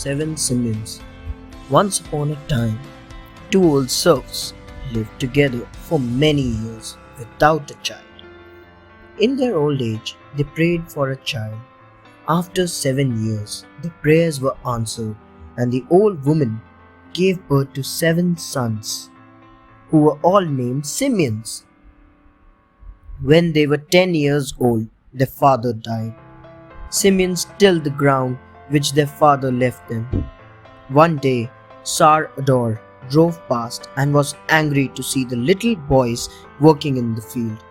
7 Simians. Once upon a time, two old serfs lived together for many years without a child. In their old age, they prayed for a child. After 7 years, the prayers were answered, and the old woman gave birth to 7 sons, who were all named Simians. When they were 10 years old, their father died. Simians tilled the ground which their father left them. One day, Tsar Ador drove past and was angry to see the little boys working in the field.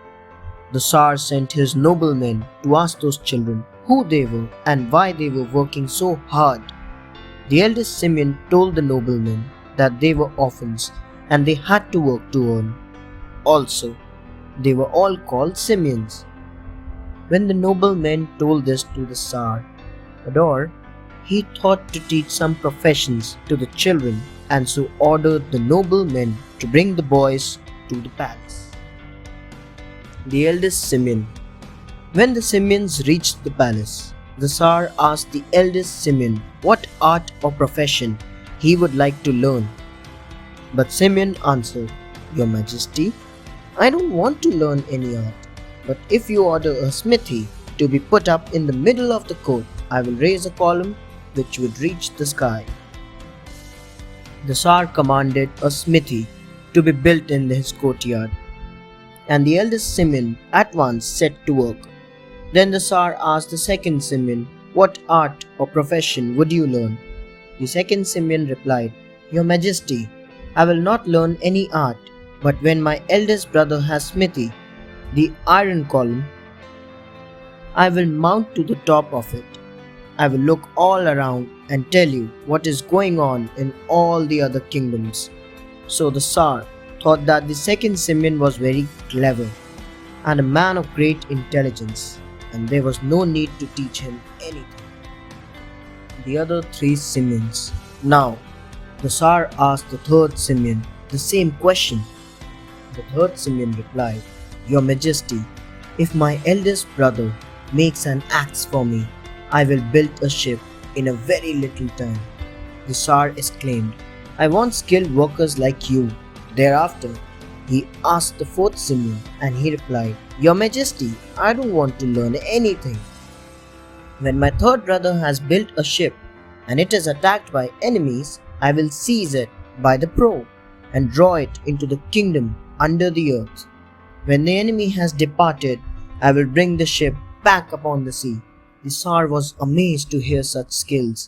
The Tsar sent his noblemen to ask those children who they were and why they were working so hard. The eldest Simian told the noblemen that they were orphans and they had to work to earn. Also, they were all called Simians. When the noblemen told this to the Tsar Ador, he thought to teach some professions to the children and so ordered the noblemen to bring the boys to the palace. The eldest Simian. When the Simians reached the palace, the Tsar asked the eldest Simian what art or profession he would like to learn. But Simian answered, "Your Majesty, I don't want to learn any art, but if you order a smithy to be put up in the middle of the court, I will raise a column which would reach the sky." The Tsar commanded a smithy to be built in his courtyard, and the eldest Simian at once set to work. Then the Tsar asked the second Simian, "What art or profession would you learn?" The second Simian replied, "Your Majesty, I will not learn any art, but when my eldest brother has smithy, the iron column, I will mount to the top of it. I will look all around and tell you what is going on in all the other kingdoms." So the Tsar thought that the second Simian was very clever and a man of great intelligence, and there was no need to teach him anything. The other 3 Simians. Now, the Tsar asked the third Simian the same question. The third Simian replied, "Your Majesty, if my eldest brother makes an axe for me, I will build a ship in a very little time." The Tsar exclaimed, "I want skilled workers like you." Thereafter, he asked the fourth Simian, and he replied, "Your Majesty, I don't want to learn anything. When my third brother has built a ship and it is attacked by enemies, I will seize it by the prow and draw it into the kingdom under the earth. When the enemy has departed, I will bring the ship back upon the sea." The Tsar was amazed to hear such skills.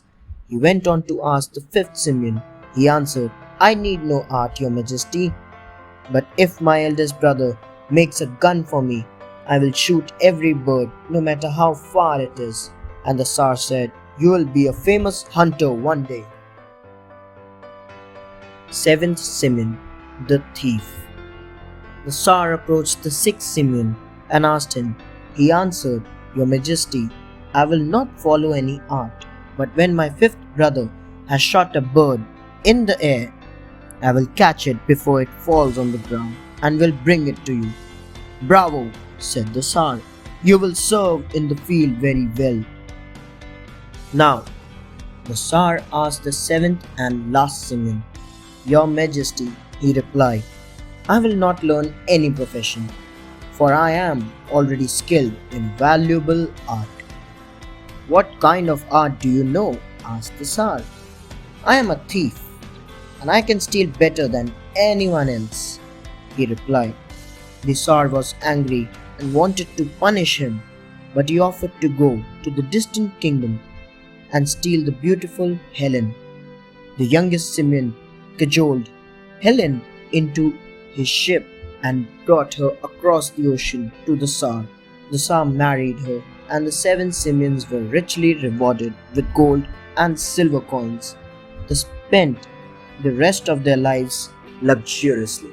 He went on to ask the fifth Simian. He answered, "I need no art, Your Majesty, but if my eldest brother makes a gun for me, I will shoot every bird, no matter how far it is." And the Tsar said, "You will be a famous hunter one day." 7th Simian, the thief. The Tsar approached the 6th Simian and asked him. He answered, "Your Majesty, I will not follow any art, but when my 5th brother has shot a bird in the air, I will catch it before it falls on the ground and will bring it to you." "Bravo," said the Tsar. "You will serve in the field very well." Now, the Tsar asked the 7th and last Simian. "Your Majesty," he replied, "I will not learn any profession, for I am already skilled in valuable art." "What kind of art do you know?" asked the Tsar. "I am a thief, and I can steal better than anyone else," he replied. The Tsar was angry and wanted to punish him, but he offered to go to the distant kingdom and steal the beautiful Helen. The youngest Simian cajoled Helen into his ship and brought her across the ocean to the Tsar. The Tsar married her, and the 7 Simians were richly rewarded with gold and silver coins. They spent the rest of their lives luxuriously.